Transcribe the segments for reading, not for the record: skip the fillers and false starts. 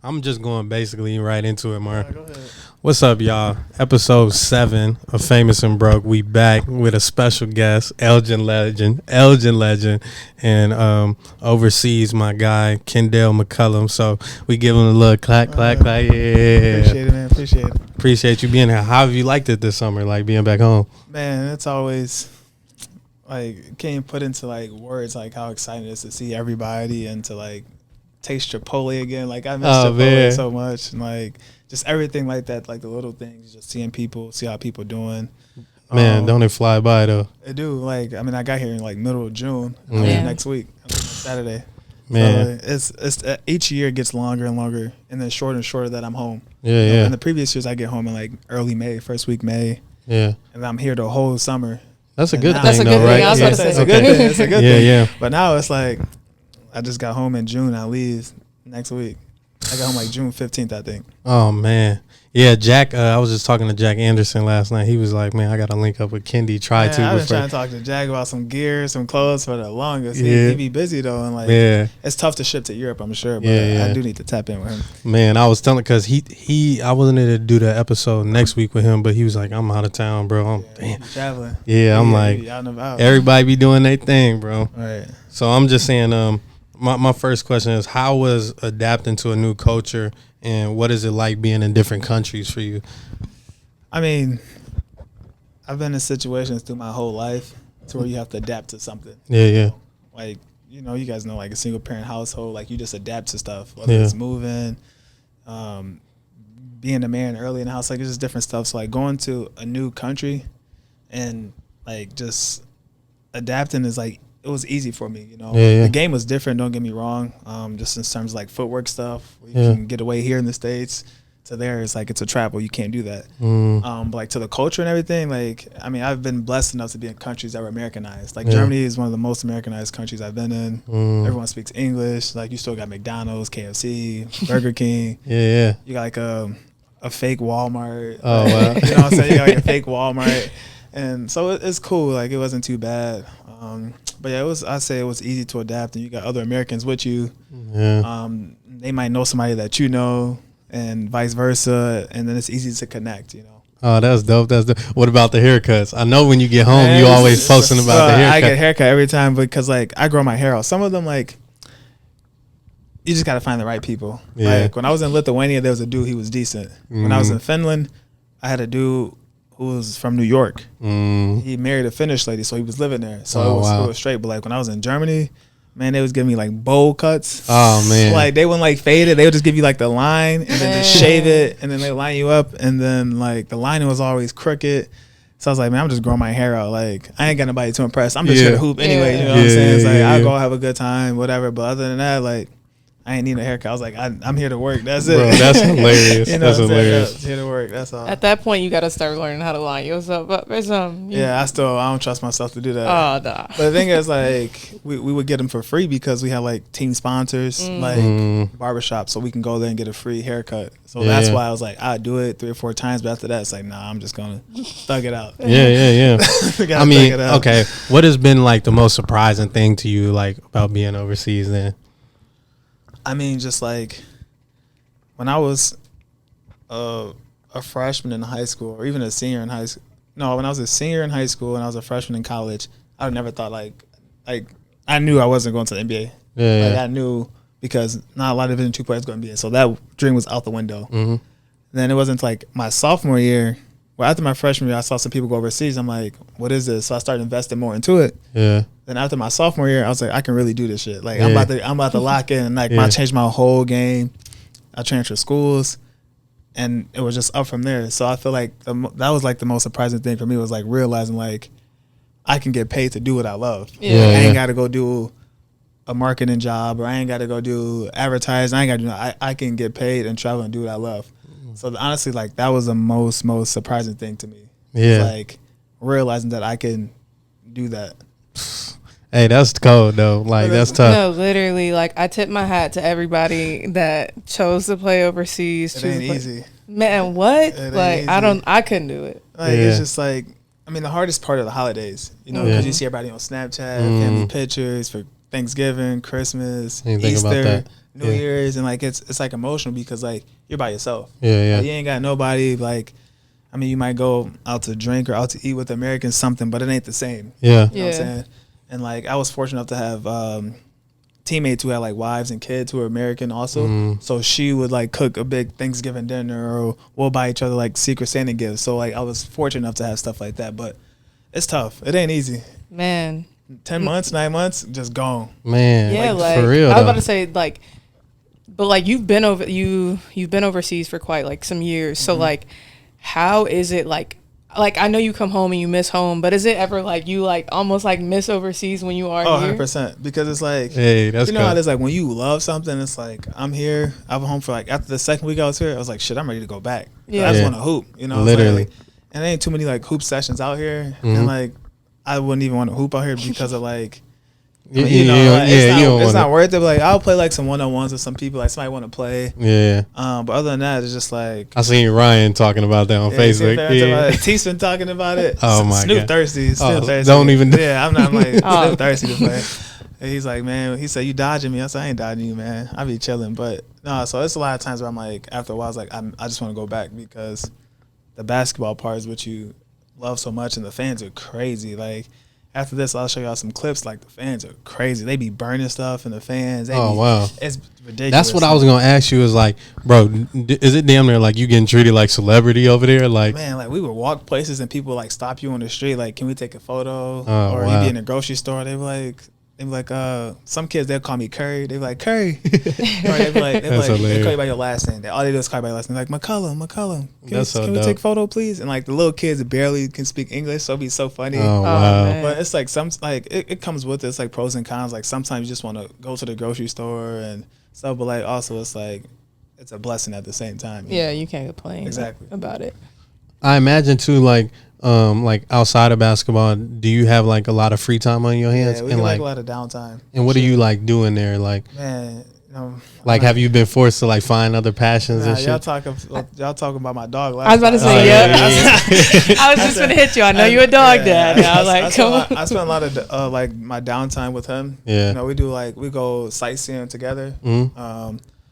I'm just going basically right into it, Mar. Go ahead. What's up, y'all? Episode 7 of Famous and Broke. We back with a special guest, Elgin Legend, and overseas my guy Kendale McCullum. So we give him a little clap. Yeah. Appreciate it, man. Appreciate it. Appreciate you being here. How have you liked it this summer? Like being back home? Man, it's always like can't put into like words like how exciting it is to see everybody and to like taste Chipotle again. Like I miss Chipotle so much, and like just everything like that, like the little things, just seeing people, see how people doing. Man, don't it fly by though? It do. Like I mean, I got here in like middle of June. Next week, Saturday. Man, so it's each year gets longer and longer, and then shorter and shorter that I'm home. Yeah. In the previous years, I get home in like early May, first week May. Yeah. And I'm here the whole summer. That's a good thing, That's a good thing. I was about to say. It's a good thing. It's a good thing. Yeah. But now it's like I just got home in June. I leave next week. I got home like June 15th, I think. Oh, man. Yeah, Jack, I was just talking to Jack Anderson last night. He was like, man, I got to link up with Kendi. I've been trying to talk to Jack about some gear, some clothes for the longest. He be busy, though. And like, it's tough to ship to Europe, I'm sure. But I do need to tap in with him. Man, I was telling, because I wasn't able to do the episode next week with him, but he was like, I'm out of town, bro. Damn. Traveling. Yeah, I'm like, everybody be doing their thing, bro. Right. So I'm just saying, my first question is, how was adapting to a new culture, and what is it like being in different countries for you? I mean, I've been in situations through my whole life to where you have to adapt to something. Yeah. Like, you guys know, like a single parent household, like you just adapt to stuff, whether it's moving, being a man early in the house, like it's just different stuff. So like going to a new country and like just adapting is like, it was easy for me, The game was different, don't get me wrong. Just in terms of like footwork stuff, you can get away here in the States. To there, it's like it's a travel. You can't do that. But like to the culture and everything, like I mean, I've been blessed enough to be in countries that were Americanized. Like Germany is one of the most Americanized countries I've been in. Everyone speaks English. Like you still got McDonald's, KFC, Burger King. Yeah. You got like a fake Walmart. Oh wow. You know what I'm saying? You got like a fake Walmart, and so it's cool. Like it wasn't too bad. But yeah, I'd say it was easy to adapt, and you got other Americans with you. Yeah. They might know somebody that you know, and vice versa, and then it's easy to connect. Oh, that's dope. What about the haircuts? I know when you get home, you always posting about the haircut. I get a haircut every time because like I grow my hair out. Some of them like you just gotta find the right people. Yeah. Like when I was in Lithuania, there was a dude. He was decent. When I was in Finland, I had a dude who was from New York. He married a Finnish lady, so he was living there. So it was straight. But like when I was in Germany, man, they was giving me like bowl cuts. Oh man. Like they wouldn't like fade it. They would just give you like the line and then just shave it, and then they line you up, and then like the lining was always crooked. So I was like, man, I'm just growing my hair out. Like I ain't got nobody to impress. I'm just here to hoop anyway. You know what I'm saying? It's like I'll go have a good time, whatever. But other than that, like I ain't need a haircut. I was like, I'm here to work. That's it. Bro, that's hilarious. That's hilarious. Here to work. That's all. At that point, you got to start learning how to line yourself up. I don't trust myself to do that. Oh, nah. But the thing is, like, we would get them for free because we have, like, team sponsors, like barbershops, so we can go there and get a free haircut. So that's why I was like, I'd do it 3 or 4 times, but after that, it's like, nah, I'm just going to thug it out. Yeah. I mean, okay, what has been, like, the most surprising thing to you, like, about being overseas then? I mean, just like when I was a freshman in high school, or even a senior in high school. No, when I was a senior in high school and I was a freshman in college, I would never thought like I knew I wasn't going to the NBA. Like I knew because not a lot of Division II players going to be in. So that dream was out the window. Then it wasn't like my sophomore year. Well, after my freshman year, I saw some people go overseas. I'm like, what is this? So I started investing more into it. Yeah. Then after my sophomore year, I was like, I can really do this shit. Like I'm about to lock in. Like I changed my whole game. I transferred schools, and it was just up from there. So I feel like that was like the most surprising thing for me was like realizing like I can get paid to do what I love. I ain't got to go do a marketing job, or I ain't got to go do advertising. I ain't got to do. I can get paid and travel and do what I love. So honestly, like that was the most surprising thing to me. Yeah, like realizing that I can do that. Hey, that's cold though. Like that's tough. No, literally, like I tip my hat to everybody that chose to play overseas. It ain't easy, man. What? Like easy. I couldn't do it. Like it's just like I mean, the hardest part of the holidays, because you see everybody on Snapchat, family pictures for Thanksgiving, Christmas, Easter, New Year's, and like it's like emotional because like you're by yourself. Yeah. Like, you ain't got nobody. Like, I mean, you might go out to drink or out to eat with Americans something, but it ain't the same. Yeah. You know what I'm saying? And like I was fortunate enough to have teammates who had like wives and kids who were American also. So she would like cook a big Thanksgiving dinner, or we'll buy each other like Secret Santa gifts. So like I was fortunate enough to have stuff like that, but it's tough. It ain't easy. Man. 10 months, 9 months, just gone. Man. Yeah, like for real. I was about to say like, but like you've been overseas for quite like some years. So like, how is it like I know you come home and you miss home, but is it ever like you like almost like miss overseas when you are here? 100%. Because it's like, hey, that's you know how it is, like when you love something, it's like I'm here. I was home for like after the second week I was here, I was like, shit, I'm ready to go back. I just want to hoop. You know, literally. Like, and there ain't too many like hoop sessions out here, and like I wouldn't even want to hoop out here because of like. I mean, it's not worth it. But like I'll play like some 1-on-1s with some people. Like somebody want to play. Yeah. But other than that, it's just like I seen Ryan talking about that on Facebook. T's been talking about it. Oh my Snoop God. thirsty. Still thirsty. Don't even. Yeah, I'm like Snoop thirsty to play. And he's like, man. He said, you dodging me. I said, I ain't dodging you, man. I be chilling. But no. So it's a lot of times where I'm like, after a while, I was like, I just want to go back because the basketball part is what you love so much, and the fans are crazy. Like. After this, I'll show y'all some clips. Like the fans are crazy. They be burning stuff, and the fans. Wow, it's ridiculous. That's what I was gonna ask you. Is like, bro, is it damn near like you getting treated like celebrity over there? Like, man, like we would walk places and people like stop you on the street. Like, can we take a photo? Oh, or wow. you be in a grocery store. They be like, some kids they'll call me Curry. They be like Curry. Or they be like, they call you by your last name. All they do is call you by your last name. Like McCullum. Can we take a photo, please? And like the little kids barely can speak English, so it'd be so funny. Oh wow! But it's like it comes with it. It's like pros and cons. Like sometimes you just want to go to the grocery store and stuff, but like also it's like it's a blessing at the same time. Yeah, you can't complain about it. I imagine too, like outside of basketball, do you have like a lot of free time on your hands? Yeah, we and get like a lot of downtime. And what are you like doing there? Like, man, like have you been forced to like find other passions and shit? Y'all talking about my dog last I was about to say, I was just gonna hit you. I know you're a dog dad. I was like, come on. I spent a lot of like my downtime with him. Yeah. You know, we go sightseeing together.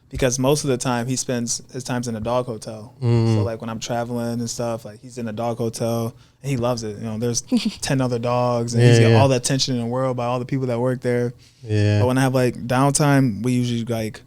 Because most of the time he spends his times in a dog hotel. So like when I'm traveling and stuff, like he's in a dog hotel and he loves it. You know, there's 10 other dogs and he's got all the attention in the world by all the people that work there. Yeah. But when I have like downtime, we usually like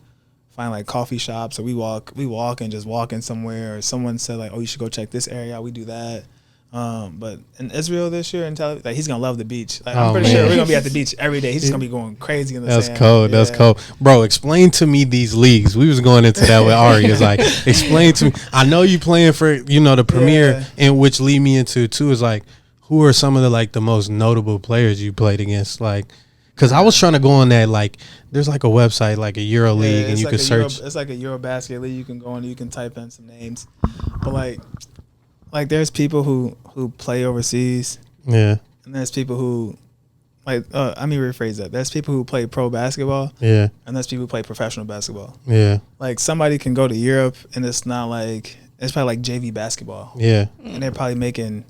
find like coffee shops, or we walk and just walk in somewhere, or someone said like, oh, you should go check this area out. We do that. But in Israel this year, like he's gonna love the beach. Like, I'm pretty sure we're gonna be at the beach every day. He's just gonna be going crazy in the sand. That's cold. That's cold, bro. Explain to me these leagues. We was going into that with Ari. It's like, explain to me. I know you playing for the Premier, and which lead me into too is like, who are some of the most notable players you played against? Like, because I was trying to go on that, like, there's like a website like a Euro League, and you can search. It's like a Eurobasket league. You can go on, you can type in some names, but like there's people who play overseas. Yeah. And there's people who let me rephrase that. There's people who play pro basketball. Yeah. And there's people who play professional basketball. Yeah. Like somebody can go to Europe and it's probably like JV basketball. Yeah. And they're probably making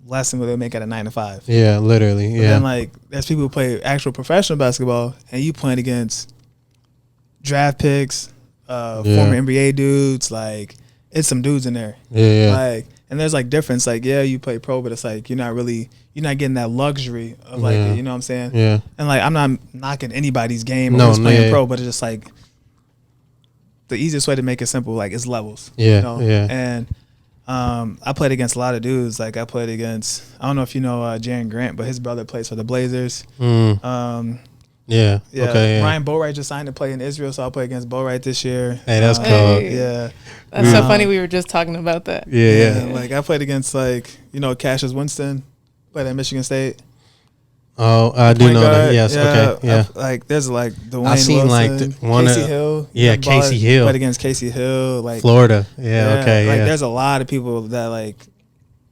less than what they make at a 9 to 5. Yeah, literally. But then like there's people who play actual professional basketball and you playing against draft picks, former NBA dudes, like it's some dudes in there. Yeah. Like, and there's like difference. Like, yeah, you play pro, but it's like you're not getting that luxury of like, you know what I'm saying? Yeah. And like, I'm not knocking anybody's game or just playing pro, but it's just like the easiest way to make it simple, like, is levels. Yeah. You know? Yeah. And I played against a lot of dudes. Like I played against, I don't know if you know Jaren Grant, but his brother plays for the Blazers. Yeah. Okay. Yeah. Ryan Boatwright just signed to play in Israel, so I'll play against Boatwright this year. Hey, that's cool. Yeah. That's so funny. We were just talking about that. Yeah. Like I played against Cassius Winston, played at Michigan State. Oh, I do know that. Yes. Yeah. Okay. Yeah. There's like Dwayne I seen Wilson, Casey Hill. Yeah, Casey Hill. Played against Casey Hill, like Florida. Yeah. Okay. Like there's a lot of people that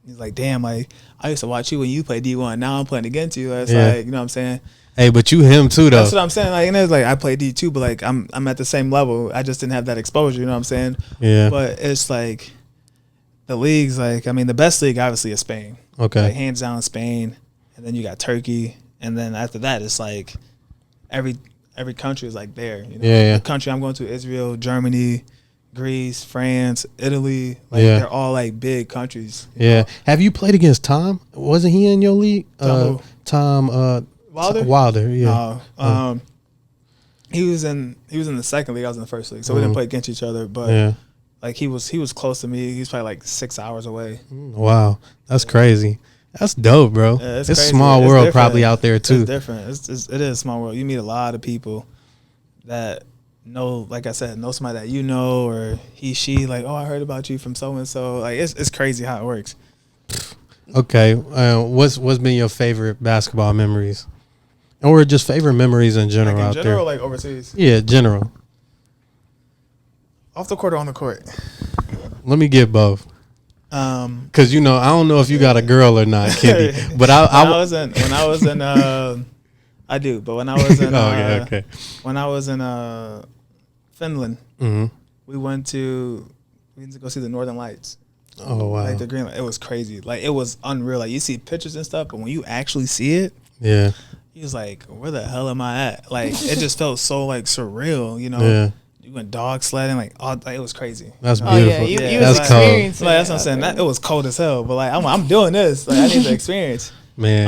he's like, damn, like I used to watch you when you played D1. Now I'm playing against you. It's like, you know what I'm saying? Hey, but you him too though. That's what I'm saying. Like, it's like I play D2, but like I'm at the same level. I just didn't have that exposure. You know what I'm saying? Yeah. But it's like the leagues. Like, I mean, the best league obviously is Spain. Okay. Like, hands down Spain, and then you got Turkey, and then after that it's like every every country is like there. You know? Yeah. The country I'm going to, Israel, Germany, Greece, France, Italy. Like they're all like big countries. Yeah. Know? Have you played against Tom? Wasn't he in your league? Tom Wilder. Wilder. Yeah. No. He was in the second league. I was in the first league, so we didn't play against each other. But like he was close to me. He's probably like 6 hours away. Wow, that's crazy. That's dope, bro. Yeah, it's a small world probably out there too. It's different. It is a small world. You meet a lot of people that know, like I said, know somebody that you know, or she like, oh, I heard about you from so and so. Like it's crazy how it works. Okay, what's been your favorite basketball memories? Or just favorite memories in general out there? In general, like overseas? Yeah, general. Off the court or on the court? Let me get both. Because, I don't know if you got a girl or not, Kendi. But I do. But when I was in okay. When I was in Finland, we went to go see the Northern Lights. Oh, wow. Like the green light. It was crazy. Like it was unreal. Like you see pictures and stuff, but when you actually see it, yeah. He was like, where the hell am I at? Like, it just felt so, like, surreal, Yeah. You went dog sledding, like, it was crazy. That's beautiful. Oh, yeah. You that's was cold. Like, that's what I'm saying. It was cold as hell, but, like, I'm doing this. Like, I need the experience. Man.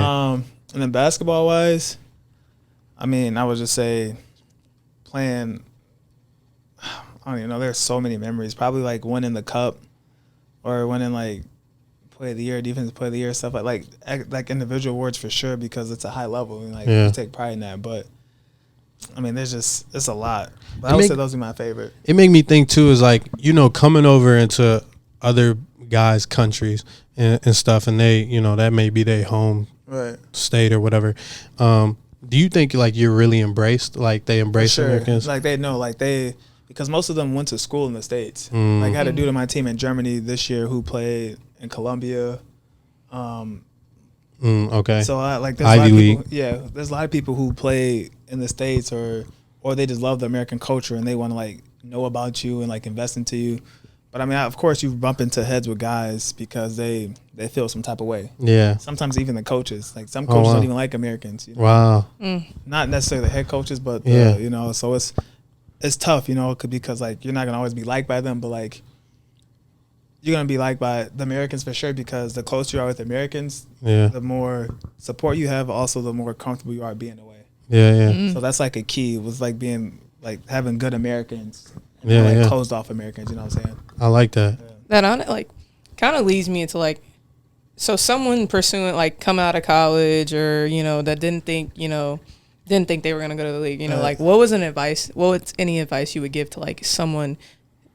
And then basketball-wise, I mean, I would just say playing, I don't even know. There's so many memories. Probably, like, winning the cup or winning, like, play of the year, defensive play of the year, stuff like individual awards for sure because it's a high level and you take pride in that. But I mean, it's a lot. But I would say those are my favorite. It made me think too is like coming over into other guys' countries and stuff, and they that may be their home state or whatever. Do you think like you're really embraced? Like they embrace Americans? Like they know, like they. Because most of them went to school in the States. Like I had a dude on my team in Germany this year who played in Colombia. Okay. So there's Ivy League. There's a lot of people who play in the States or they just love the American culture and they want to like know about you and like invest into you. But I mean, of course, you bump into heads with guys because they feel some type of way. Yeah. Sometimes even the coaches, like some coaches don't even like Americans. Wow. Not necessarily the head coaches, but so it's tough, because like you're not gonna always be liked by them, but like you're gonna be liked by the Americans for sure because the closer you are with Americans, the more support you have, also the more comfortable you are being away. Yeah. So that's like a key was like being like having good Americans, and closed off Americans. You know what I'm saying? I like that. That on it like kind of leads me into like, so someone pursuing like come out of college or that didn't think they were gonna go to the league. Like what's any advice you would give to like someone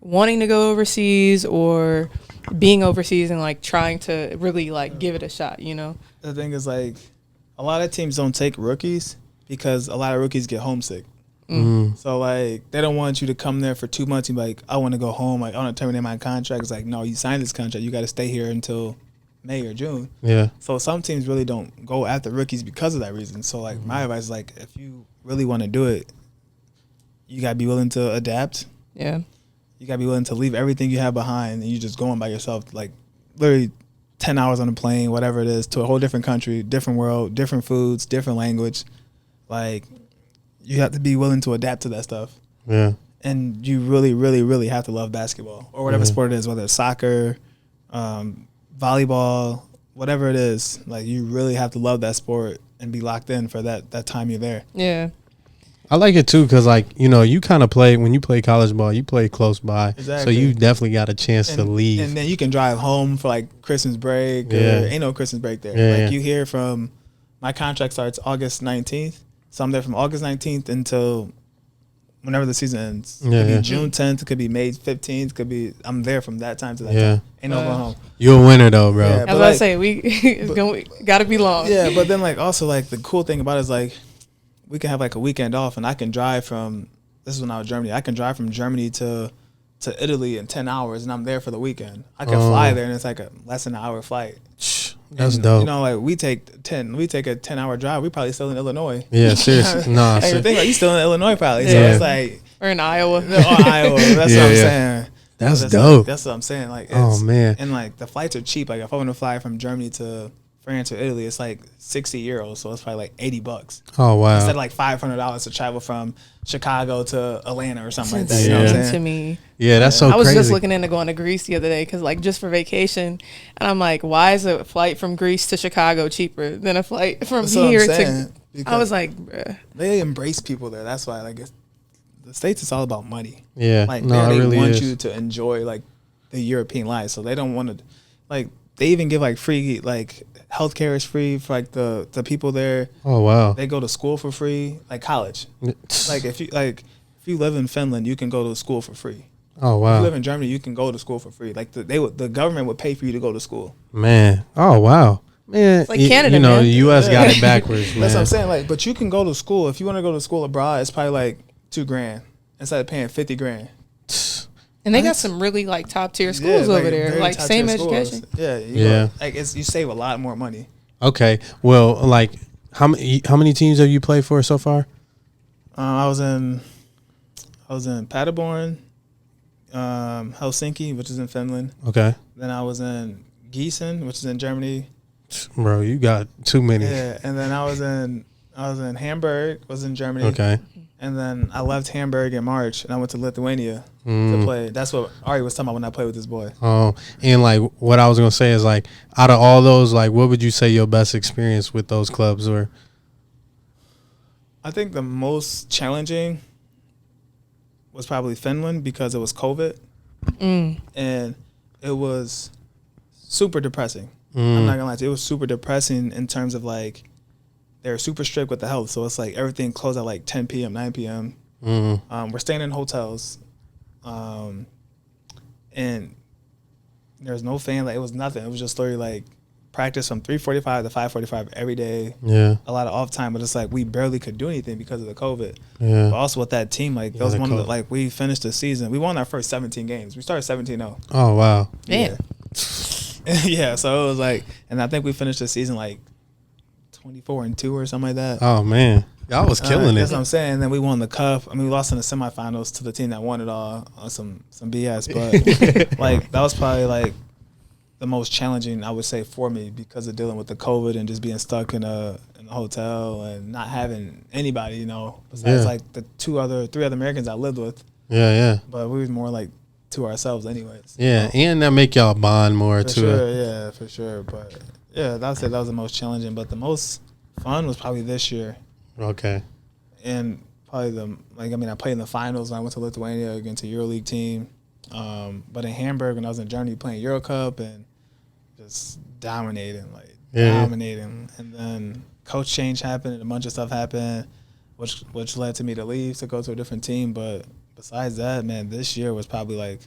wanting to go overseas or being overseas and like trying to really like give it a shot? The thing is like a lot of teams don't take rookies because a lot of rookies get homesick. So like they don't want you to come there for 2 months and be like, I want to go home. Like I want to terminate my contract. It's like, no, you signed this contract. You got to stay here until May or June. Yeah. So some teams really don't go after rookies because of that reason. So like my advice is like if you really want to do it, you gotta be willing to adapt. Yeah. You gotta be willing to leave everything you have behind and you just going by yourself, like literally 10 hours on a plane, whatever it is, to a whole different country, different world, different foods, different language. Like you have to be willing to adapt to that stuff. Yeah. And you really, really, really have to love basketball or whatever sport it is, whether it's soccer, volleyball, whatever it is. Like you really have to love that sport and be locked in for that time you're there. Yeah. I like it too because like you kind of play when you play college ball, you play close by, so you definitely got a chance to leave, and then you can drive home for like Christmas break. Ain't no Christmas break there. Like you hear from my contract starts August 19th, so I'm there from August 19th until whenever the season ends. It could be June 10th, it could be May 15th, could be I'm there from that time to that time. Ain't no going home. You're a winner though, bro. As I say, it's gotta be long. Yeah, but then like also like the cool thing about it is like we can have like a weekend off and I can drive from this is when I was in Germany. I can drive from Germany to Italy in 10 hours and I'm there for the weekend. I can fly there and it's like a less than an hour flight. That's dope. Like we take a 10-hour drive. We probably still in Illinois. Yeah, seriously. Nah, think like you still in Illinois probably. So it's like or in Iowa. Iowa. That's what I'm saying. That's dope. That's what I'm saying. Like, man. And like the flights are cheap. Like if I want to fly from Germany to France or Italy, it's like 60 euros, so it's probably like $80. Oh wow! Instead of like $500 to travel from Chicago to Atlanta or something like that. You know what I'm saying? To me, that's so crazy. I was just looking into going to Greece the other day because like just for vacation, and I'm like, why is a flight from Greece to Chicago cheaper than a flight from here to? I was like, bruh. They embrace people there. That's why like the States is all about money. Yeah, like no, they really want is. you to enjoy like the European life, so they don't want to like. They even give like free like healthcare is free for like the people there. Oh wow! They go to school for free, like college. Like if you live in Finland, you can go to school for free. Oh wow! If you live in Germany, you can go to school for free. Like the government would pay for you to go to school. Man, oh wow, man. It's like Canada, you know, man. the U.S. got it backwards, man. That's what I'm saying. Like, but you can go to school if you want to go to school abroad. It's probably like $2,000 instead of paying $50,000. And they got some really like top tier schools over there, like same education. Schools. Yeah. Like you save a lot more money. Okay, well, like how many teams have you played for so far? I was in Paderborn, Helsinki, which is in Finland. Okay. Then I was in Gießen, which is in Germany. Bro, you got too many. Yeah, and then I was in Hamburg, was in Germany. Okay. And then I left Hamburg in March, and I went to Lithuania to play. That's what Ari was talking about when I played with this boy. Oh, and like what I was gonna say is like out of all those, like what would you say your best experience with those clubs were? I think the most challenging was probably Finland because it was COVID, and it was super depressing. I'm not gonna lie to you, it was super depressing in terms of like they're super strict with the health, so it's like everything closed at like 10 p.m., 9 p.m. We're staying in hotels, and there's no fan. Like it was nothing. It was just literally like practice from 3:45 to 5:45 every day. Yeah, a lot of off time, but it's like we barely could do anything because of the COVID. Yeah, but also with that team, like that was one of the, like we finished the season. We won our first 17 games. We started 17-0. Oh wow, damn. Yeah, so it was like, and I think we finished the season like 24-2 or something like that. Oh man, y'all was killing it. That's what I'm saying. And then we won the cup. I mean, we lost in the semifinals to the team that won it all on some BS. But like that was probably like the most challenging, I would say, for me because of dealing with the COVID and just being stuck in a hotel and not having anybody, you know, besides like the three other Americans I lived with. Yeah. But we was more like to ourselves anyways. Yeah, and that make y'all bond more for too. Sure, yeah, for sure. But yeah, that was the most challenging. But the most fun was probably this year. Okay. And probably I played in the finals when I went to Lithuania against a EuroLeague team. But in Hamburg when I was in Germany playing Euro Cup and just dominating. And then coach change happened and a bunch of stuff happened, which led to me to leave to go to a different team. But besides that, man, this year was probably like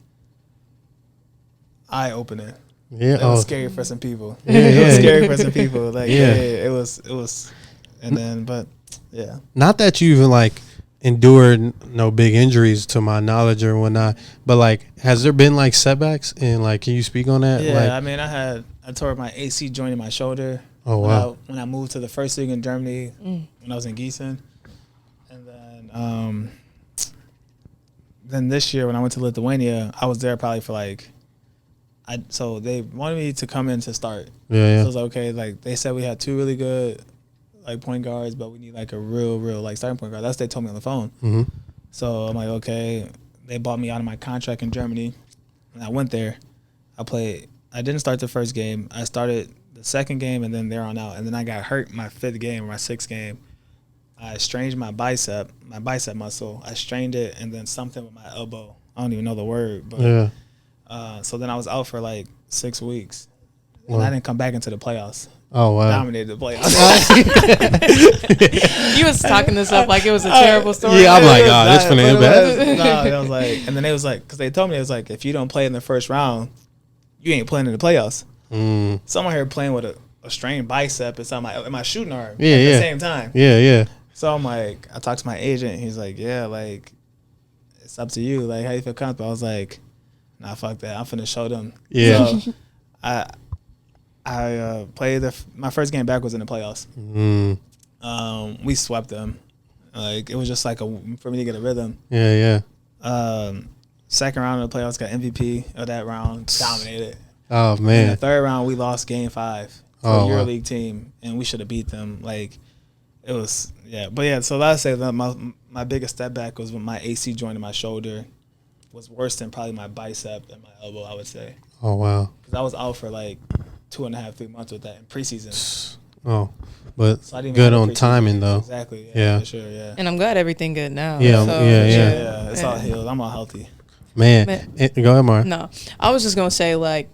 eye opening. Yeah, it was scary for some people. Yeah, it was scary for some people. Like it was, and then yeah. Not that you even like endured no big injuries to my knowledge or whatnot, but like, has there been like setbacks and like, can you speak on that? Yeah, like, I mean, I tore my AC joint in my shoulder. Oh wow! When I moved to the first league in Germany, when I was in Gießen, and then this year when I went to Lithuania, I was there probably for so they wanted me to come in to start. Yeah. So I was like, okay, like they said we had two really good like point guards, but we need like a real like starting point guard. That's what they told me on the phone. Mm-hmm. So I'm like, okay. They bought me out of my contract in Germany, and I went there. I played. I didn't start the first game. I started the second game, and then there on out. And then I got hurt my fifth game or my sixth game. I strained my bicep muscle. I strained it, and then something with my elbow. I don't even know the word, but yeah. So then I was out for like 6 weeks, and I didn't come back into the playoffs. Oh wow! Dominated the playoffs. You was talking this up like it was a terrible story. Yeah, I'm like, this finna end bad. No, it was like, and then it was like, because they told me it was like, if you don't play in the first round, you ain't playing in the playoffs. So I'm out here playing with a strained bicep and something in my shooting arm at the same time. Yeah. So I'm like, I talked to my agent. He's like, yeah, like it's up to you. Like, how you feel comfortable? I was like, nah, fuck that. I'm finna show them. Yeah. So I played my first game back was in the playoffs. We swept them. Like it was just like for me to get a rhythm. Yeah. Second round of the playoffs, got MVP of that round, dominated. Oh man. In the third round, we lost game 5. for a EuroLeague team, and we should have beat them. Like, it was, yeah. But yeah, so let's say that my biggest step back was when my AC joint in my shoulder was worse than probably my bicep and my elbow, I would say. Oh, wow. Because I was out for like 2.5, 3 months with that in preseason. Oh, but so good on timing, though. Exactly. Yeah, for sure, yeah. And I'm glad everything good now. Yeah, so, yeah. It's all healed. I'm all healthy. Man. Go ahead, Mar. No, I was just going to say, like,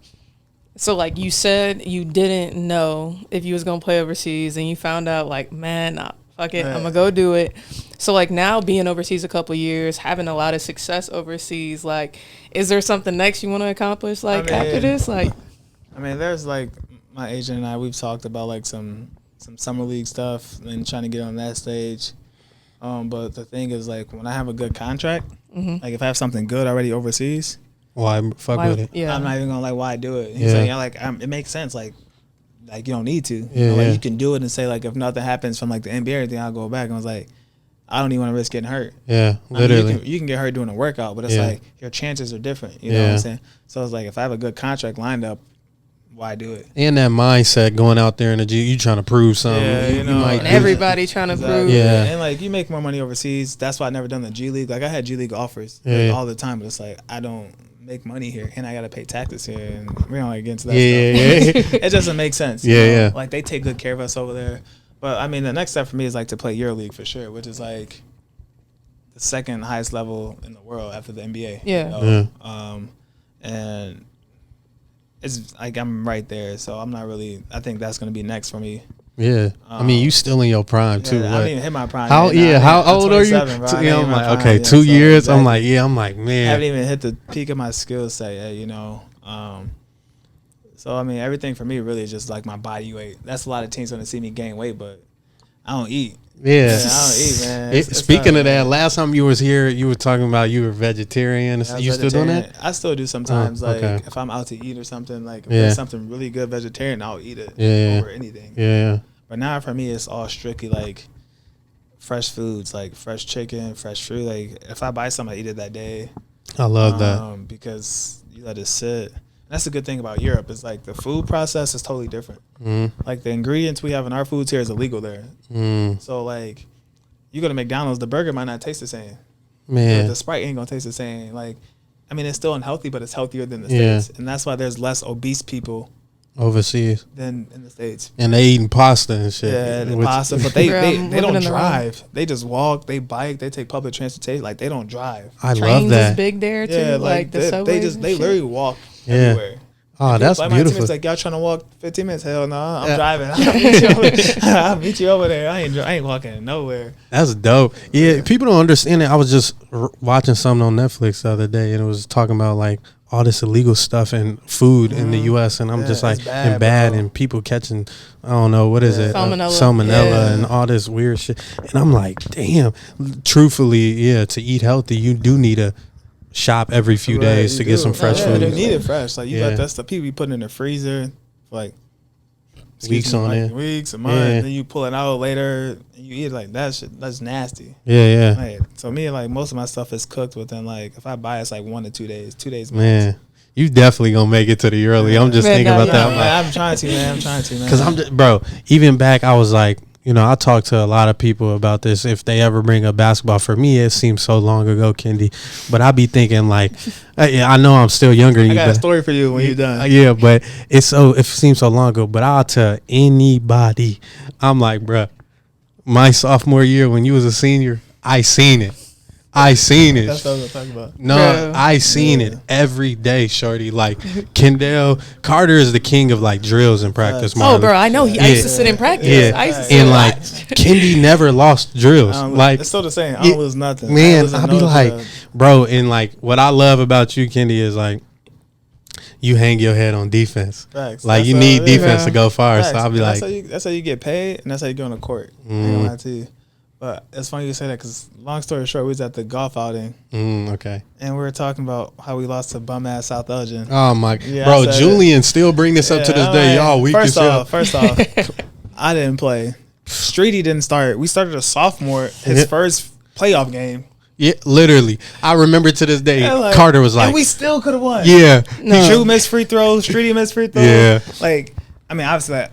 so, like, you said you didn't know if you was going to play overseas, and you found out, like, man, nah, fuck it, I'm going to go do it. So, like, now being overseas a couple years, having a lot of success overseas, like, is there something next you want to accomplish, like, after this? Like, I mean, there's, like, my agent and I, we've talked about, like, some summer league stuff and trying to get on that stage. But the thing is, like, when I have a good contract, like, if I have something good already overseas, why with it? Yeah. I'm not even gonna like why do it. He's like, it makes sense. Like you don't need to. You can do it and say like if nothing happens from like the NBA or anything, I'll go back. And I was like, I don't even want to risk getting hurt. Yeah, literally. I mean, you can get hurt doing a workout, but it's like your chances are different. You know what I'm saying? So it's like if I have a good contract lined up, why do it? And that mindset going out there in the G, you trying to prove something. Yeah, you might and everybody trying to prove. Yeah. And like you make more money overseas. That's why I never done the G League. Like I had G League offers all the time, but it's like I don't make money here and I gotta pay taxes here, and we don't like get into that stuff. It doesn't make sense. Yeah. Like they take good care of us over there. But I mean, the next step for me is like to play EuroLeague for sure, which is like the second highest level in the world after the NBA. Yeah. And it's like I'm right there, so I'm not really. I think that's gonna be next for me. Yeah, I mean, you still in your prime too. I didn't even hit my prime. How old are you? I'm like, okay, 2 years. Exactly. I'm like, man, I haven't even hit the peak of my skill set yet, you know. So I mean, everything for me really is just like my body weight. That's a lot of teams gonna see me gain weight, but I don't eat. Yeah, I don't eat, man. Speaking of that, last time you was here, you were talking about you were vegetarian. You still doing that? I still do sometimes. If I'm out to eat or something, like if there's something really good vegetarian, I'll eat it over anything. Yeah. But now for me, it's all strictly like fresh foods, like fresh chicken, fresh fruit. Like if I buy something, I eat it that day. I love that because you let it sit. That's the good thing about Europe is like the food process is totally different. Like the ingredients we have in our foods here is illegal there. So like you go to McDonald's, the burger might not taste the same. Man, the Sprite ain't gonna taste the same. Like, I mean, it's still unhealthy, but it's healthier than the States, and that's why there's less obese people overseas than in the States. And they eating pasta and shit. Yeah, the pasta, but they don't drive. They just walk, they bike, they take public transportation. Like they don't drive. I love that. Is big there too. Yeah, like the subways. They literally walk everywhere. Oh, that's like beautiful. My teammate's like, y'all trying to walk 15 minutes? Hell no, I'm driving. I'll meet you over there. I ain't walking nowhere. That's dope. Yeah, people don't understand it. I was just watching something on Netflix the other day, and it was talking about like all this illegal stuff and food in the U.S. And I'm just like, bad, and people catching, I don't know, what is it? Salmonella and all this weird shit. And I'm like, damn, truthfully, to eat healthy, you do need to shop every few days to get some fresh food. You need it fresh. Like you got that stuff. People be putting in the freezer for like weeks on it. Weeks, a month. Then you pull it out later and you eat it. Like that shit. That's nasty. Yeah. Like, so me, like most of my stuff is cooked within like if I buy it's like 1 to 2 days. 2 days. Man, you definitely gonna make it to the early. I'm just thinking about that. I'm trying to, man. Because I'm just, bro. Even back, I was like, you know, I talk to a lot of people about this. If they ever bring up basketball, for me, it seems so long ago, Kendi. But I be thinking like, I know I'm still younger than you. I got a story for you when you're done. Yeah, but it seems so long ago. But I'll tell anybody, I'm like, bro, my sophomore year when you was a senior, I seen it. That's what I was talking about. No, I seen it every day, shorty. Like Kendale Carter is the king of like drills in practice. Oh, bro, I know. I used to sit in practice. I used to sit and like Kendi never lost drills. Like it's still the same. I don't lose nothing. Man, I'll be like, bro, and like what I love about you, Kendi, is like you hang your head on defense. Facts. Like you need defense to go far. Facts. So I'll be like, that's how you get paid, and that's how you go on the court. I ain't gonna lie to you. But it's funny you say that because long story short, we was at the golf outing. Okay. And we were talking about how we lost to bum ass South Elgin. Oh my, bro, Julian still bring this up to this day. Y'all weak as hell. First off, I didn't play. Streety didn't start. We started a sophomore, his first playoff game. Yeah, literally. I remember to this day, Carter was like, and we still could have won. Yeah. Drew missed free throws. Streety missed free throws. Yeah. Like, I mean, obviously,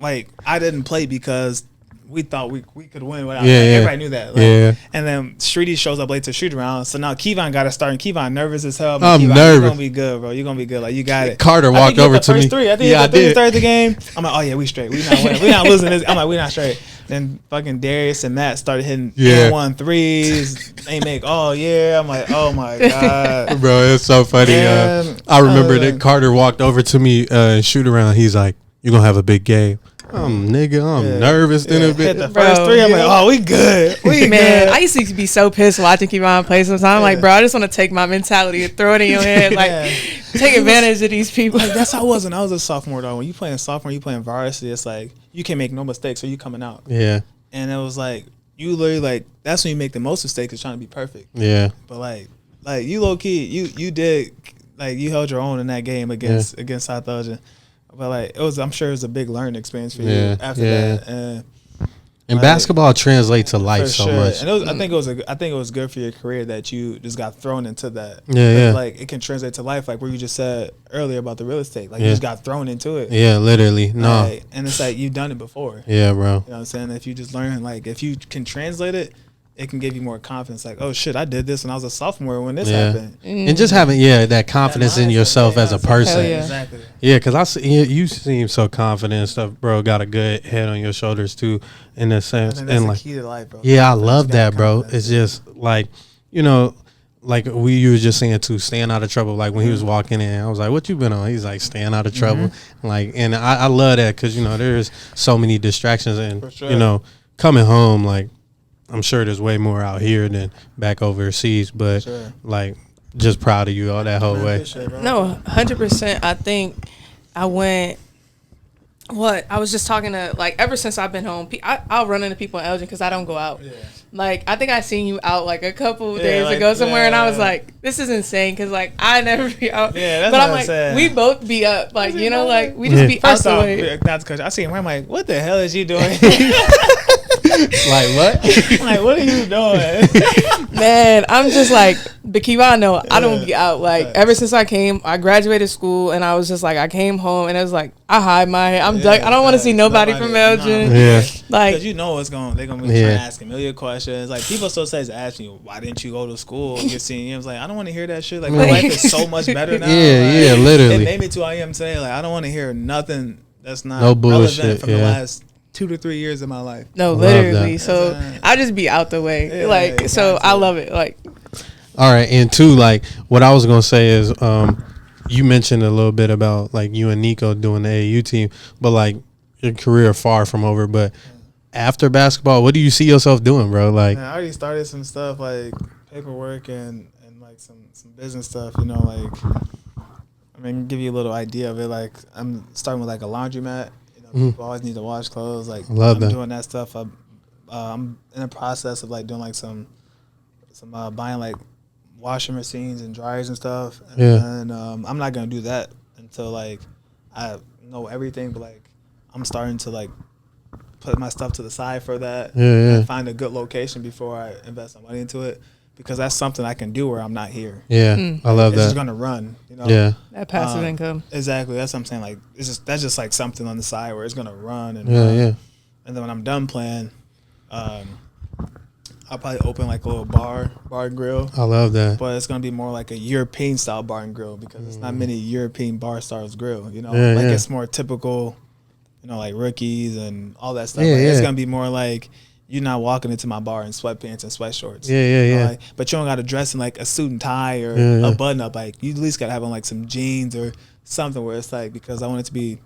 like I didn't play because we thought we could win without everybody knew that. Like, and then Streety shows up late to shoot around. So now Kevon got to start, and Kevon nervous as hell. I'm Kevon, nervous. You're gonna be good, bro. You're gonna be good. Like you got it. Carter walked over to me. I think he hit the three third of the game. I'm like, oh yeah, we straight. We not winning. We not losing this. I'm like, we not straight. Then fucking Darius and Matt started hitting 1 threes. They make I'm like, oh my god, bro, it's so funny. I remember that Carter walked over to me and shoot around. He's like, "You're gonna have a big game." I'm nervous in a bit. Hit the first three. I'm like, oh, we good. We Man, good. I used to be so pissed watching Kevon play sometimes. I'm like, bro, I just want to take my mentality and throw it in your head. Like, take advantage of these people. Like, that's how it was when I was a sophomore, though. When you playing sophomore, you playing varsity, it's like, you can't make no mistakes or you coming out. Yeah. And it was like, you literally, like, that's when you make the most mistakes is trying to be perfect. Yeah. But, like you low-key, you did, like, you held your own in that game against South Elgin. But like I'm sure it was a big learning experience for you after that. And basketball translates to life so much. And I think it was good for your career that you just got thrown into that. Yeah. Like it can translate to life, like where you just said earlier about the real estate. Like you just got thrown into it. Yeah, literally. No. Like, and it's like you've done it before. Yeah, bro. You know what I'm saying? If you just learn, like if you can translate it, it can give you more confidence. Like, oh shit, I did this when I was a sophomore when this happened. And just having that confidence in yourself as a person. Exactly. Yeah, because I see you seem so confident and stuff, bro. Got a good head on your shoulders too, in a sense. And that's like, the key to life, bro. Yeah, I love that, bro. It's just like, like you were just saying too, staying out of trouble. Like when he was walking in, I was like, "What you been on?" He's like, "Staying out of trouble." Like, and I love that because there's so many distractions, and coming home, like I'm sure there's way more out here than back overseas, but like just proud of you all that whole way. No, 100%. I think I went. I was just talking to, like, ever since I've been home, I'll run into people in Elgin because I don't go out. Yeah. Like, I think I seen you out, like, a couple days ago somewhere, and I was like, this is insane because, like, I never be out. Yeah, that's but what I'm like, saying. We both be up. Like, like, we just be First out off, the way. Not to cut you. I see him, I'm like, what the hell is you doing? Like, what? Like, what are you doing? Man, I'm just like, but Kevon, no, I don't be out. Like, ever since I graduated school, and I was just like, I came home, and it was like, I hide my head. I'm done. I don't want to see nobody from Elgin. Yeah. Like, because they're going to be trying to ask a million questions. Like, people still say, asking you, why didn't you go to school? You're seeing him. Like, I don't want to hear that shit. Like, my life is so much better now. Yeah, literally. It made me to who I am today. Like, I don't want to hear nothing that's not no bullshit relevant from the last 2 to 3 years of my life. No, literally. So I just be out the way. So I love it. Like, all right, and two, like what I was gonna say is, you mentioned a little bit about like you and Nico doing the AAU team, but like your career far from over. But after basketball, what do you see yourself doing, bro? Like, I already started some stuff like paperwork and like some business stuff. Like, I mean, give you a little idea of it. Like, I'm starting with like a laundromat. People always need to wash clothes. Like, I'm doing that stuff. I'm in the process of like doing like some buying like washing machines and dryers and stuff. And I'm not gonna do that until like I know everything. But like I'm starting to like put my stuff to the side for that. And find a good location before I invest my money into it. Because that's something I can do where I'm not here. Yeah, I love that. It's just gonna run, Yeah, that passive income. Exactly. That's what I'm saying. Like, that's just like something on the side where it's gonna run and And then when I'm done playing, I'll probably open like a little bar and grill. I love that. But it's gonna be more like a European style bar and grill because it's not many European bar styles grill. It's more typical, like rookies and all that stuff. It's gonna be more like. You're not walking into my bar in sweatpants and sweatshorts. Yeah. But you don't got to dress in like a suit and tie or a button up. Like you at least got to have on like some jeans or something where it's like, because I want it to be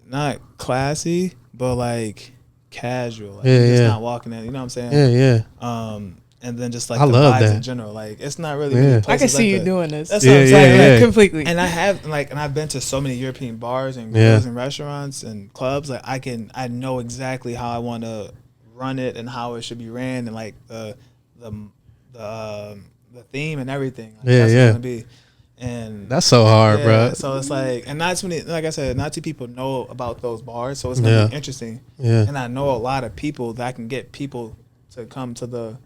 not classy, but like casual. Like you're just not walking in, you know what I'm saying? Yeah. And then just like I the love vibes that. in general. Like it's not really many I can see like you that. doing this. That's what I'm saying. Like, completely. And I've been to so many European bars and grills and restaurants and clubs. Like I know exactly how I want to run it and how it should be ran and like the theme and everything. Like, that's what it's gonna be. And that's so hard, bro. So it's like, and not too many, like I said, not too people know about those bars, so it's gonna be interesting. Yeah. And I know a lot of people that can get people to come to the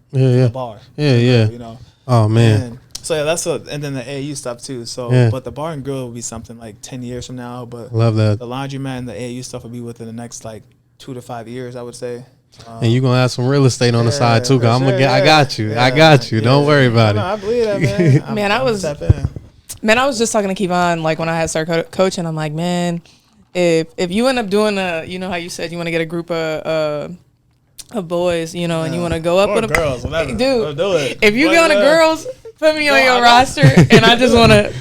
bar. Yeah. You know. Oh man. So that's and then the AAU stuff too. So, but the bar and grill will be something like 10 years from now. But love that. The laundromat and the AAU stuff will be within the next like 2 to 5 years, I would say. And you gonna have some real estate on the side too. Cause I got you. I got you. Don't worry about it. I believe that, man. I was just talking to Kevon like when I had started coaching. I'm like, man, if you end up doing you know how you said you want to get a group of boys, you know, and you want to go up with girls, whatever. Dude, do it. If you go to girls, put me on your roster, and I just want to.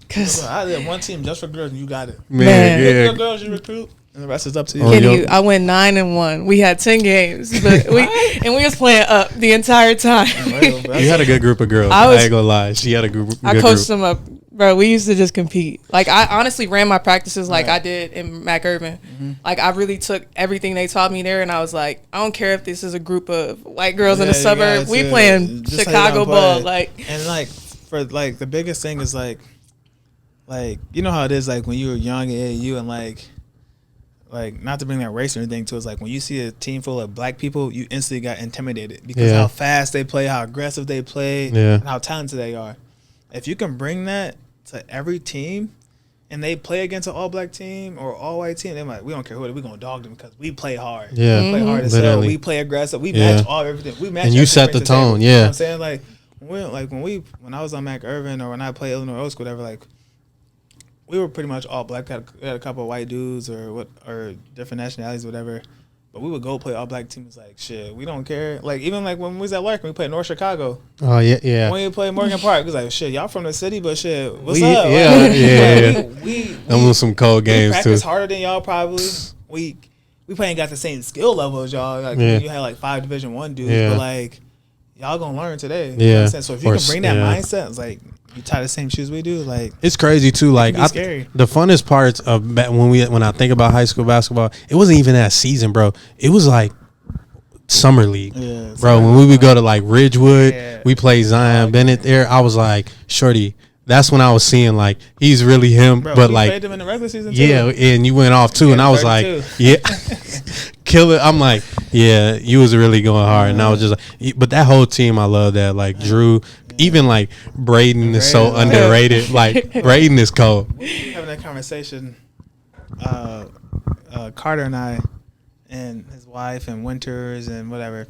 Cause I did one team just for girls, and you got it. Man. Girls you recruit. And the rest is up to you. I went 9-1. We had 10 games, but we was playing up the entire time. You had a good group of girls. I ain't gonna lie. She had a group. I coached them up, bro. We used to just compete. Like I honestly ran my practices like I did in Mac Irvin. Mm-hmm. Like I really took everything they taught me there, and I was like, I don't care if this is a group of white girls in the suburb. We playing Chicago ball, like and like for like the biggest thing is like you know how it is like when you were young at AAU and like not to bring that race or anything to it's like when you see a team full of black people, you instantly got intimidated because how fast they play, how aggressive they play, and how talented they are. If you can bring that to every team and they play against an all black team or all white team, they're like, we don't care who it is, we're gonna dog them because we play hard. Yeah. We play hard as hell. We play aggressive. We match everything. We match and you set the tone, You know what I'm saying? Like when I was on Mac Irvin or when I played Illinois Oak School, whatever, like we were pretty much all black. We had a couple of white dudes or different nationalities, whatever. But we would go play all black teams. Like shit, we don't care. Like even like when we was at Larkin, we played North Chicago. Oh yeah. When we played Morgan Park, it was like shit. Y'all from the city, but shit, what's up? Yeah. We was some cold games we too. Practice harder than y'all probably. We playing got the same skill level as y'all. Like you had like 5 Division I dudes, but like y'all gonna learn today. You know what I'm saying? So if you can bring that mindset, it's like. You tie the same shoes we do, like it's crazy too. Like the funnest parts of when I think about high school basketball, it wasn't even that season, bro. It was like summer league, bro. When we would go to like Ridgewood, we played Zion Bennett there. I was like, shorty. That's when I was seeing like he's really him, bro, but we like played him in the regular season too. Yeah, and you went off too, and I was 32. Like, yeah, kill it. I'm like, yeah, you was really going hard, and I was just like, but that whole team, I love that. Like Drew. Even like Braden is so underrated. Like Braden is cold. Having that conversation, Carter and I, and his wife and Winters and whatever,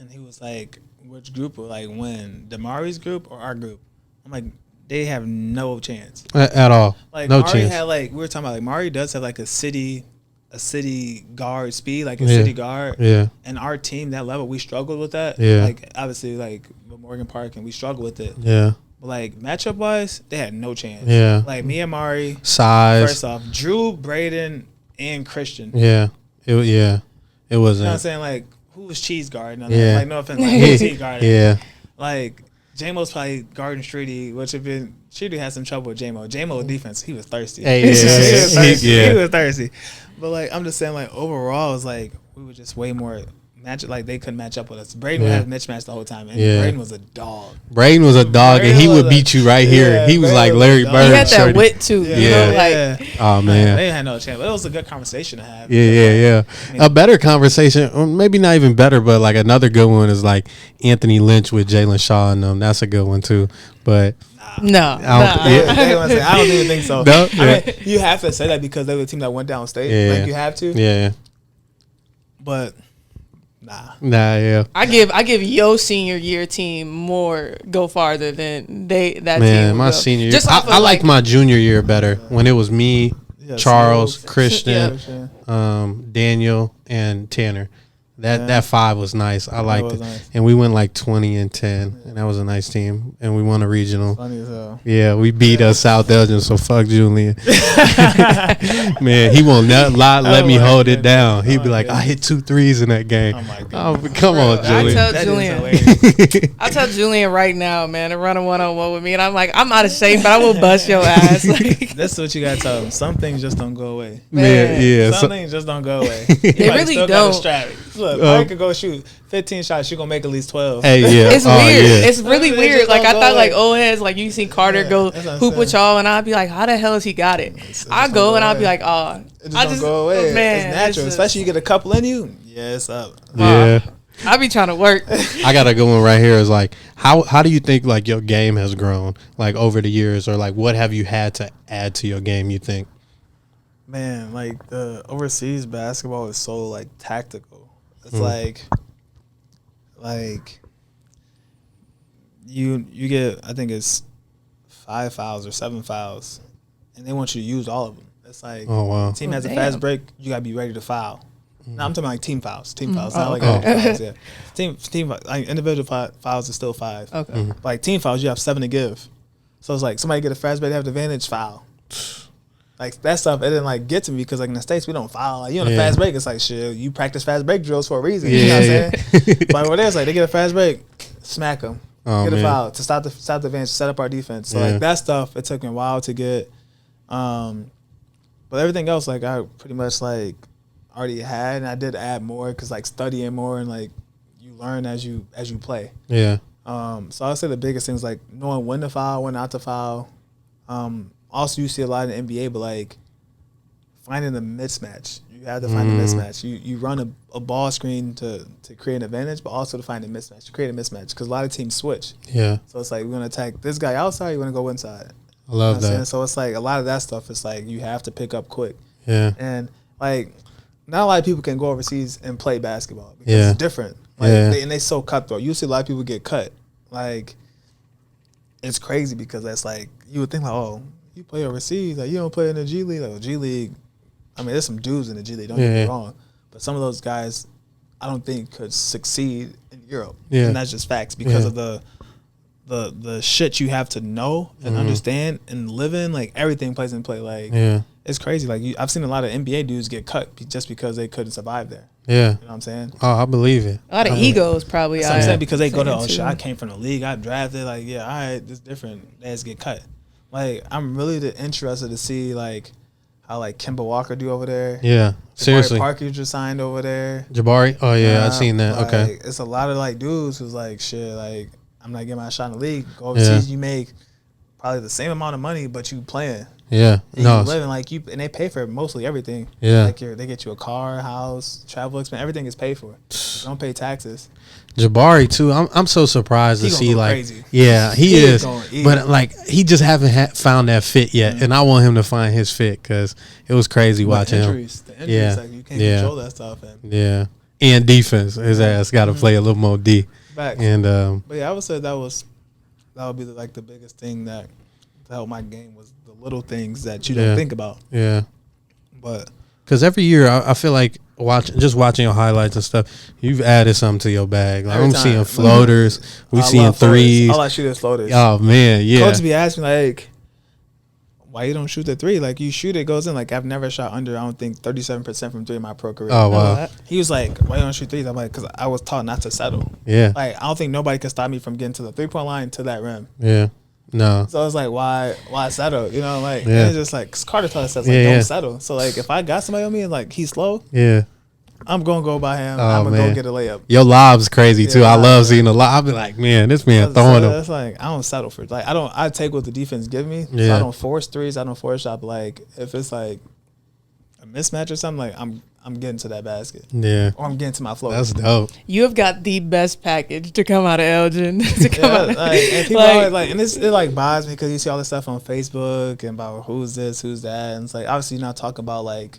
and he was like, "Which group will like win? Damari's group or our group?" I'm like, "They have no chance at all. Like no Mari chance." Had like we were talking about like Mari does have like a city guard speed, like a city guard. Yeah. And our team, that level, we struggled with that. Yeah. Like obviously, like with Morgan Park, and we struggled with it. Yeah. But like matchup wise, they had no chance. Yeah. Like me and Mari. Size. First off, Drew, Braden, and Christian. Yeah. It wasn't. You know what I'm saying? Like who was cheese guard? Yeah. Like no offense, like who was cheese guard? Yeah. Like J-Mo's probably guarding Streety, which have been Streety had some trouble with J-Mo. J-Mo defense, he was thirsty. Hey, He was thirsty. But like I'm just saying, like overall, it's like we were just way more match. Like they couldn't match up with us. Braden had mismatch the whole time, and Braden was a dog. Braden was a dog, and he would beat you right here. He was like Larry Bird. He had that wit too. You know, like oh man, they had no chance. But it was a good conversation to have. Yeah. I mean, a better conversation, or maybe not even better, but like another good one is like Anthony Lynch with Jalen Shaw and them. That's a good one too. But no, I don't even think so. No? I mean, you have to say that because they were the team that went downstate. Yeah. Like you have to. Yeah. But nah. Yeah. I give your senior year team more go farther than that team. Man, my senior year. I liked my junior year better when it was me, Charles, Christian, Daniel, and Tanner. That 5 was nice. I liked it. Nice. And we went like 20-10, and that was a nice team. And we won a regional. Funny as hell. Yeah, we beat South Elgin, so fuck Julian. Man, he won't let me hold it down. He'd be like, I hit 2 threes in that game. Oh my God. Come on, Julian. I tell Julian right now, man, to run a 1-on-1 with me, and I'm like, I'm out of shape, but I will bust your ass. Like, that's what you gotta tell him. Some things just don't go away. Man, yeah. Some things just don't go away. They really don't. Look, I could go shoot 15 shots. She gonna make at least 12. Hey, yeah. It's weird. Yeah. It's really weird. Like I thought, like old heads, like you see Carter go hoop with y'all, and I'd be like, how the hell has he got it? I go and I'll be like, oh, it just don't go away. Man, it's natural, especially you get a couple in you. Yeah, it's up. Yeah. I be trying to work. I got a good one right here. Is like, how do you think like your game has grown like over the years, or like what have you had to add to your game? You think? Man, like the overseas basketball is so like tactical. It's like you get, I think it's 5 fouls or 7 fouls, and they want you to use all of them. It's like, oh wow, the team has a fast break, you gotta be ready to foul. No, I'm talking about like team fouls. Team fouls, not like fouls. Yeah, team like individual fouls is still 5. Okay, but like team fouls, you have 7 to give. So it's like somebody get a fast break, they have the advantage, foul. Like that stuff, it didn't like get to me because like in the States we don't foul. Like you on a fast break, it's like shit. You practice fast break drills for a reason. You know what I'm saying? But over there, it's like they get a fast break, smack them, get a foul to stop the advantage, set up our defense. So like that stuff, it took me a while to get. But everything else, like I pretty much like already had, and I did add more because like studying more and like you learn as you play. Yeah. So I'd say the biggest thing is like knowing when to foul, when not to foul. Also, you see a lot in the NBA, but like finding the mismatch. You have to find the mismatch. You run a ball screen to create an advantage, but also to find a mismatch, to create a mismatch. Because a lot of teams switch. Yeah. So it's like, we're going to attack this guy outside, you want to go inside. I love that. So it's like a lot of that stuff is like you have to pick up quick. Yeah. And like not a lot of people can go overseas and play basketball because it's different. Like and they so cutthroat. You see a lot of people get cut. Like it's crazy because that's like, you would think like, oh, you play overseas, like you don't play in the G League. Like G League, I mean, there's some dudes in the G League. Don't get me wrong, but some of those guys, I don't think could succeed in Europe. Yeah, and that's just facts because of the shit you have to know and understand and live in. Like everything plays in play. Like it's crazy. Like I've seen a lot of NBA dudes get cut just because they couldn't survive there. Yeah, you know what I'm saying? Oh, I believe it. A lot of egos probably. That's what I'm saying, because they go to, oh shit, I came from the league, I drafted. Like all right, this different. They just get cut. Like I'm really interested to see like how like Kemba Walker do over there. Yeah, seriously. Jabari Parker just signed over there. Jabari, oh yeah, I've seen that. Like, okay, it's a lot of like dudes who's like shit. Like I'm not getting my shot in the league. Go overseas, you make probably the same amount of money, but you playing. Yeah, and you living like you, and they pay for mostly everything. Yeah, like they get you a car, house, travel expense, everything is paid for. You don't pay taxes. Jabari too. I'm so surprised to see like crazy. Yeah, he is, but like he just haven't found that fit yet, and I want him to find his fit because it was crazy watching him. The injuries, like you can't control that stuff. And defense, his ass got to play a little more D. Facts. And but yeah, I would say that would be like the biggest thing that to help my game was the little things that you don't think about. Yeah, but because every year I feel like watching your highlights and stuff, you've added something to your bag. Like I'm seeing floaters, we seeing threes. All I shoot is floaters. Oh man, yeah. Coach be asking like, why you don't shoot the 3? Like you shoot it, goes in. Like I've never shot under, I don't think 37% from 3 in my pro career. Oh wow. He was like, why you don't shoot 3s? I'm like, because I was taught not to settle. Yeah. Like I don't think nobody can stop me from getting to the 3-point line to that rim. Yeah. No. So it's like, why settle? You know, like it's just like, cause Carter taught us like don't settle. So like if I got somebody on me and like he's slow, I'm gonna go by him. I'm gonna go get a layup. Your lob's crazy too. I love seeing the lob. I'll be like, man, this man throwing them. It's like I don't settle for it. Like I take what the defense give me. So I don't force 3s. I don't force shot. But like if it's like a mismatch or something, like I'm getting to that basket. Yeah. Or I'm getting to my float. That's dope. You have got the best package to come out of Elgin. And people always like, and it like bothers me because you see all this stuff on Facebook and about who's this, who's that, and it's like obviously you're not talking about like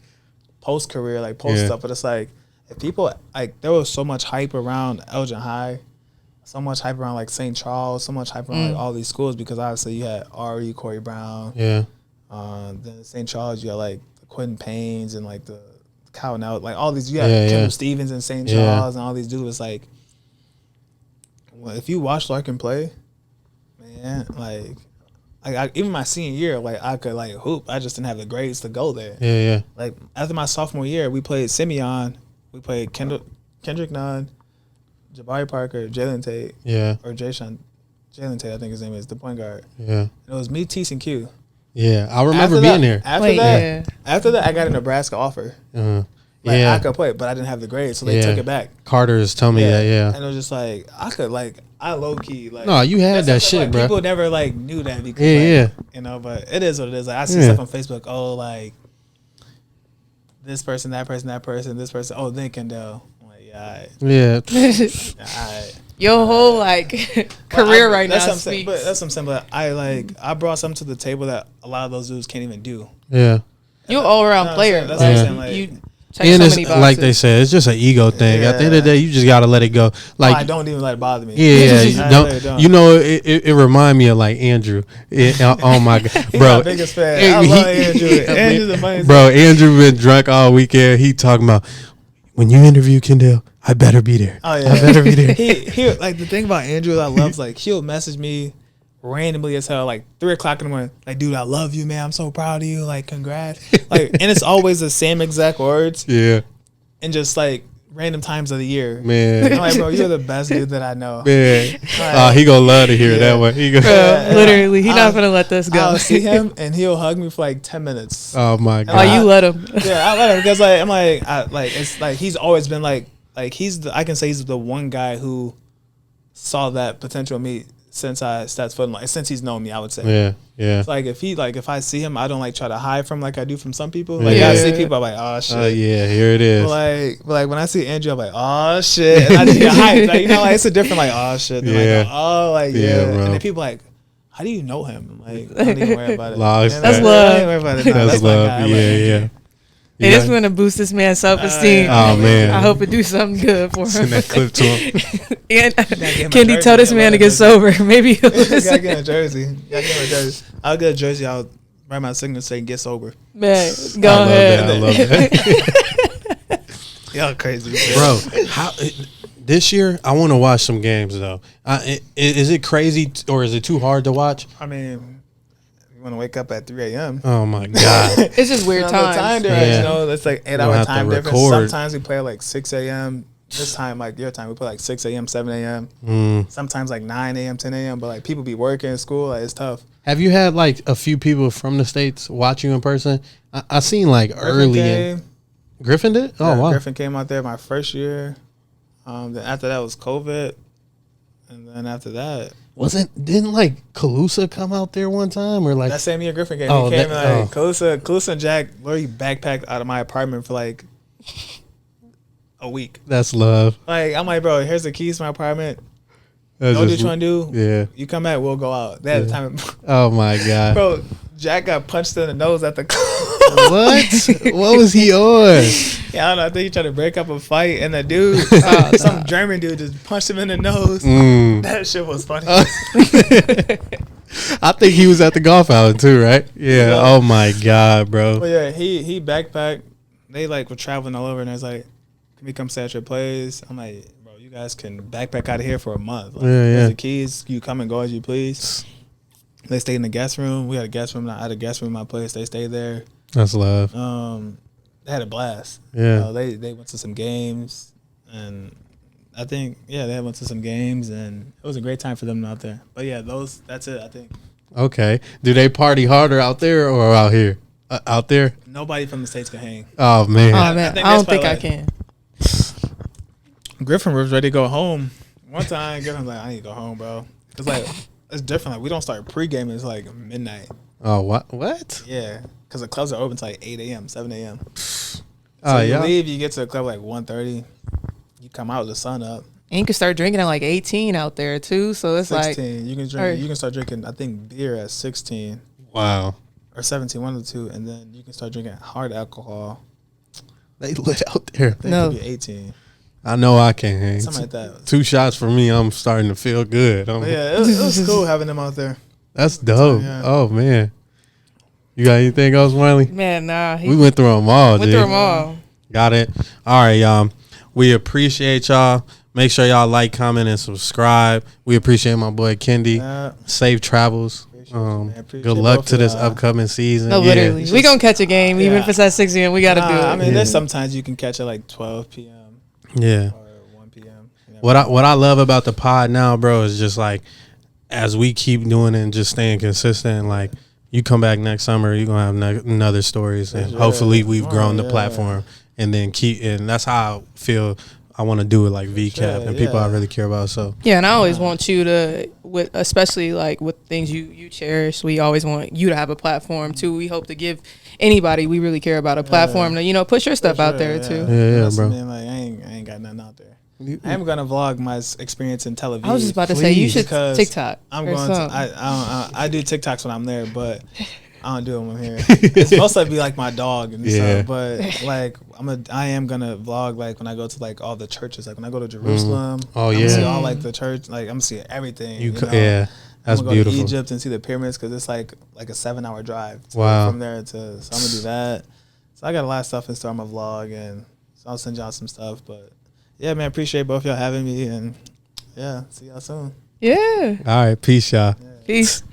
post career, like post stuff, but it's like if people like there was so much hype around Elgin High, so much hype around like St. Charles, so much hype around like all these schools because obviously you had Ari, Corey Brown, then St. Charles you had like the Quentin Paynes and like the Kyle now, like all these, you have Kendall Stevens and St. Charles and all these dudes. Like, well, if you watch Larkin play, man, like even my senior year, like I could like hoop. I just didn't have the grades to go there. Yeah, yeah. Like after my sophomore year, we played Simeon, we played Kendrick Nunn, Jabari Parker, Jalen Tate, or Jalen Tate, I think his name is, the point guard. Yeah, and it was me, Tease, and Q. Yeah, I remember being there. After that, I got a Nebraska offer. I could play, but I didn't have the grade, so they took it back. Carter's told me that, and it was just like I low key like. No, you had that shit, like, bro. People never like knew that because you know, but it is what it is. Like I see stuff on Facebook. Oh, like this person, that person, this person. Oh, then Kendale. I'm like, Yeah. Yeah. Your whole career right now. But that's what I'm saying. But I brought something to the table that a lot of those dudes can't even do. Yeah. You're all around player. That's what I'm saying. Like, you check and so it's many boxes. like they said, it's just an ego thing. At the end of the day, you just gotta let it go. Like I don't even let it bother me. Yeah, you don't. You know, it remind me of like Andrew. Oh my god, bro! My biggest fan. I love Andrew. Andrew's the funniest. Bro, Andrew been drunk all weekend. He talking about when you interview Kendale, I better be there. Oh yeah, I better be there. he like the thing about Andrew that I love is like he'll message me randomly as hell, like 3:00 in the morning, like, dude, I love you, man. I'm so proud of you. Like, congrats. Like, and it's always the same exact words. Yeah. And just like random times of the year. Man. I'm like, bro, you're the best dude that I know. Man. He gonna love to hear that one. He gonna literally, he's not gonna let this go. I'll see him and he'll hug me for like 10 minutes. Oh my god. You let him. Yeah, I let him because it's like he's always been like I can say he's the one guy who saw that potential in me since I stepped foot in, like since he's known me, I would say. Yeah, yeah. It's like if I see him, I don't like try to hide from like I do from some people. Like I see people, I'm like, oh shit. Yeah, here it is. But like when I see Andrew, I'm like, oh shit, and I just get hyped. Like, you know, like it's a different like, oh shit. Then Bro. And then people like, how do you know him? I'm like, don't even worry about it. That's love. Don't worry about it. No, that's love. Yeah. It is going to boost this man's self-esteem. Oh man! I hope it do something good for him. Send that clip to him. And Kendi told this man to get sober. Maybe he'll gotta get a jersey. I'll get a jersey. I'll write my signature saying "Get sober." Man, go ahead. I love that. Y'all crazy, bro. This year I want to watch some games though. Is it crazy or is it too hard to watch? I mean, you want to wake up at 3 a.m. Oh my god! It's just weird times. Time difference, you know, it's like 8-hour time difference. Record. Sometimes we play at like 6 a.m. This time, like your time, we play like 6 a.m., 7 a.m. Sometimes like 9 a.m., 10 a.m. But like people be working in school, like it's tough. Have you had like a few people from the States watch you in person? I seen like Griffin did? Oh wow! Griffin came out there my first year. Then after that was COVID, and then after that. Didn't like Calusa come out there one time or like that same year Griffin came? Calusa and Jack literally backpacked out of my apartment for like a week. That's love. Like I'm like, bro, here's the keys to my apartment. Know what you're trying to do? Yeah. You come back, we'll go out. That time. Oh my god, bro. Jack got punched in the nose at the What? What was he on? Yeah, I don't know. I think he tried to break up a fight, and the dude, some German dude, just punched him in the nose. That shit was funny. I think he was at the golf outing too, right? Yeah. Oh my god, bro. But yeah, he backpacked. They like were traveling all over, and I was like, "Can we come stay at your place?" I'm like, "Bro, you guys can backpack out of here for a month. Like, here's the keys. You come and go as you please." They stayed in the guest room. We had a guest room. I had a guest room in my place. They stayed there. That's love. They had a blast. Yeah. They went to some games, and I think they went to some games, and it was a great time for them out there. But yeah, that's it. I think. Okay. Do they party harder out there or out here? Out there. Nobody from the States can hang. Oh man. I don't think I can. Griffin was ready to go home. One time, Griffin was like, "I need to go home, bro," because like. It's different. Like we don't start pregame. It's like midnight. Oh, what? Yeah, because the clubs are open till like 8 a.m., 7 a.m. So you leave, you get to the club like 1:30. You come out with the sun up. And you can start drinking at like 18 out there too. So it's 16. Like you can drink. You can start drinking. I think beer at 16. Wow. Or 17, one of the two, and then you can start drinking hard alcohol. They lit out there. They could be 18. I know I can't hang. Something like that. 2 shots for me, I'm starting to feel good. Yeah, it was cool having them out there. That's dope. Yeah. Oh, man. You got anything else, Marley? Man, nah. We went through them all, Went through them all. Got it. All right, y'all. We appreciate y'all. Make sure y'all like, comment, and subscribe. We appreciate my boy Kendi. Safe travels. Good luck to this upcoming season. No, literally. We going to catch a game. Even if it's at 6 a.m., we got to do it. I mean, there's sometimes you can catch it like 12 p.m. Yeah. Or 1 p.m. What I love about the pod now, bro, is just like as we keep doing it and just staying consistent, like you come back next summer, you're gonna have another stories, and hopefully we've grown the platform, and then and that's how I feel. I want to do it like VCAP and people I really care about. So yeah, and I always want you to with especially like with things you cherish, we always want you to have a platform too. We hope to give anybody we really care about a platform to push your stuff out there too. Yeah, bro. Man, like I ain't got nothing out there. I am gonna vlog my experience in Tel Aviv. I was just about to say you should TikTok. I'm going to. I do TikToks when I'm there, but I don't do them when I'm here. It's supposed to be like my dog and stuff, but like I am gonna vlog like when I go to like all the churches. Like when I go to Jerusalem, I'm gonna see all like the church. Like I'm gonna see everything. Yeah, that's I'm gonna beautiful. Go to Egypt and see the pyramids because it's like a 7-hour drive. From there to. So I'm gonna do that. So I got a lot of stuff in store on my vlog, and so I'll send y'all some stuff. But yeah, man, appreciate both y'all having me, and yeah, see y'all soon. Yeah. All right, peace, y'all. Peace.